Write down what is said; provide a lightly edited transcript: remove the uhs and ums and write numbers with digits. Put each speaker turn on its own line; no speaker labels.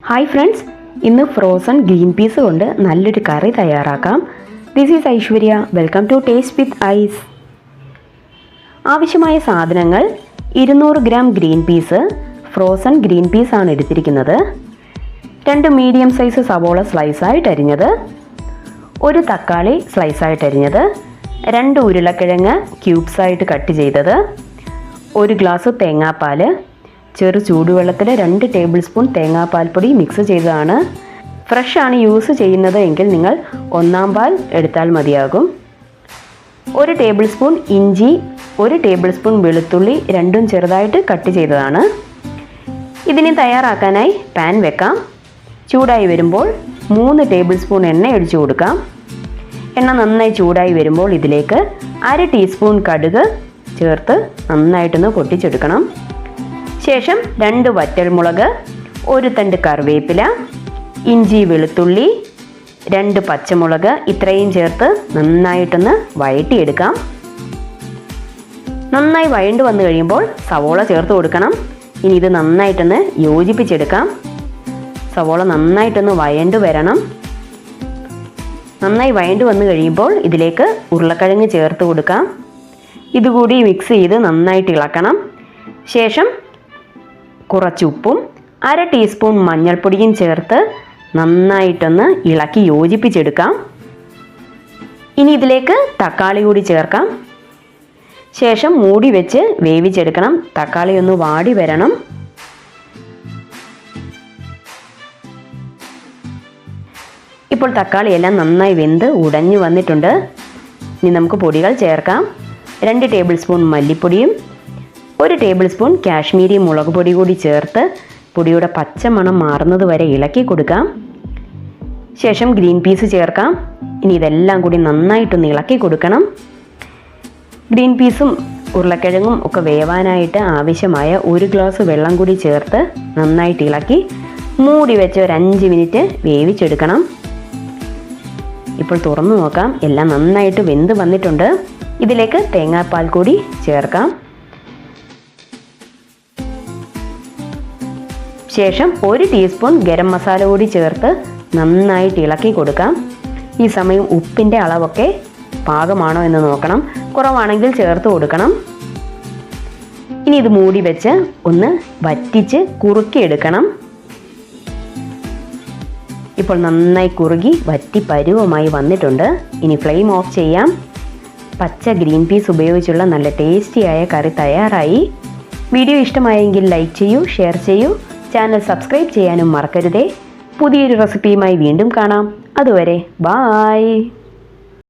Hi friends, ഇന്ന് frozen green peas കൊണ്ട് നല്ലൊരു കറി തയ്യാറാക്കാം. This is Aishwarya. Welcome to taste with ice. ആവശ്യമായ സാധനങ്ങൾ: 200 gram green peas, frozen green peas ആണ് എടുത്തിരിക്കുന്നത്. 2 മീഡിയം സൈസ് സവോള സ്ലൈസായിട്ട് അരിഞ്ഞത്, 1 തക്കാളി സ്ലൈസായിട്ട് അരിഞ്ഞത്, 2 ഉരുളക്കിഴങ്ങ് ക്യൂബ്സായിട്ട് കട്ട് ചെയ്തത്, 1 ഗ്ലാസ് തേങ്ങാപ്പാൽ, ചെറു ചൂടുവെള്ളത്തിൽ 2 ടേബിൾ സ്പൂൺ തേങ്ങാപ്പാൽപ്പൊടി മിക്സ് ചെയ്തതാണ്. ഫ്രഷ് ആണ് യൂസ് ചെയ്യുന്നത് എങ്കിൽ നിങ്ങൾ 1 പാൽ എടുത്താൽ മതിയാകും. 1 ടേബിൾ സ്പൂൺ ഇഞ്ചി, 1 ടേബിൾ സ്പൂൺ വെളുത്തുള്ളി, രണ്ടും ചെറുതായിട്ട് കട്ട് ചെയ്തതാണ്. ഇതിനെ തയ്യാറാക്കാനായി പാൻ വെക്കാം. ചൂടായി വരുമ്പോൾ 3 ടേബിൾ സ്പൂൺ എണ്ണ ഒഴിച്ചു കൊടുക്കാം. എണ്ണ നന്നായി ചൂടായി വരുമ്പോൾ ഇതിലേക്ക് 1/2 ടീസ്പൂൺ കടുക് ചേർത്ത് നന്നായിട്ടൊന്ന് പൊട്ടിച്ചെടുക്കണം. ശേഷം 2 വറ്റൽമുളക്, 1 തണ്ട് കറിവേപ്പില, ഇഞ്ചി വെളുത്തുള്ളി, 2 പച്ചമുളക് ഇത്രയും ചേർത്ത് നന്നായിട്ടൊന്ന് വഴറ്റിയെടുക്കാം. നന്നായി വഴണ്ട് വന്നു കഴിയുമ്പോൾ സവോള ചേർത്ത് കൊടുക്കണം. ഇനി ഇത് നന്നായിട്ടൊന്ന് യോജിപ്പിച്ചെടുക്കാം. സവോള നന്നായിട്ടൊന്ന് വഴണ്ട് വരണം. നന്നായി വഴണ്ട് വന്നു കഴിയുമ്പോൾ ഇതിലേക്ക് ഉരുളക്കിഴങ്ങ് ചേർത്ത് കൊടുക്കാം. ഇതുകൂടി മിക്സ് ചെയ്ത് നന്നായിട്ട് ഇളക്കണം. ശേഷം കുറച്ച് ഉപ്പും 1/2 ടീസ്പൂൺ മഞ്ഞൾപ്പൊടിയും ചേർത്ത് നന്നായിട്ടൊന്ന് ഇളക്കി യോജിപ്പിച്ചെടുക്കാം. ഇനി ഇതിലേക്ക് തക്കാളി കൂടി ചേർക്കാം. ശേഷം മൂടി വെച്ച് വേവിച്ചെടുക്കണം. തക്കാളി ഒന്ന് വാടി വരണം. ഇപ്പോൾ തക്കാളി എല്ലാം നന്നായി വെന്ത് ഉടഞ്ഞു വന്നിട്ടുണ്ട്. ഇനി നമുക്ക് പൊടികൾ ചേർക്കാം. 2 ടേബിൾ സ്പൂൺ മല്ലിപ്പൊടിയും 1 ടേബിൾ സ്പൂൺ കാശ്മീരി മുളക് പൊടി കൂടി ചേർത്ത് പൊടിയുടെ പച്ചമണം മാറുന്നത് വരെ ഇളക്കി കൊടുക്കാം. ശേഷം ഗ്രീൻ പീസ് ചേർക്കാം. ഇനി ഇതെല്ലാം കൂടി നന്നായിട്ടൊന്ന് ഇളക്കി കൊടുക്കണം. ഗ്രീൻ പീസും ഉരുളക്കിഴങ്ങും ഒക്കെ വേവാനായിട്ട് ആവശ്യമായ 1 ഗ്ലാസ് വെള്ളം കൂടി ചേർത്ത് നന്നായിട്ട് ഇളക്കി മൂടി വെച്ച് ഒരു 5 മിനിറ്റ് വേവിച്ചെടുക്കണം. ഇപ്പോൾ തുറന്നു നോക്കാം. എല്ലാം നന്നായിട്ട് വെന്ത് വന്നിട്ടുണ്ട്. ഇതിലേക്ക് തേങ്ങാപ്പാൽ കൂടി ചേർക്കാം. ശേഷം 1 ടീസ്പൂൺ ഗരം മസാല കൂടി ചേർത്ത് നന്നായിട്ട് ഇളക്കി കൊടുക്കാം. ഈ സമയം ഉപ്പിൻ്റെ അളവൊക്കെ പാകമാണോ എന്ന് നോക്കണം. കുറവാണെങ്കിൽ ചേർത്ത് കൊടുക്കണം. ഇനി ഇത് മൂടി വെച്ച് ഒന്ന് വറ്റിച്ച് കുറുക്കിയെടുക്കണം. ഇപ്പോൾ നന്നായി കുറുകി വറ്റി പരുവമായി വന്നിട്ടുണ്ട്. ഇനി ഫ്ലെയിം ഓഫ് ചെയ്യാം. പച്ച ഗ്രീൻ പീസ് ഉപയോഗിച്ചുള്ള നല്ല ടേസ്റ്റിയായ കറി തയ്യാറായി. വീഡിയോ ഇഷ്ടമായെങ്കിൽ ലൈക്ക് ചെയ്യൂ, ഷെയർ ചെയ്യൂ, ചാനൽ സബ്സ്ക്രൈബ് ചെയ്യാനും മറക്കരുതേ. പുതിയൊരു റെസിപ്പിയുമായി വീണ്ടും കാണാം. അതുവരെ ബായ്.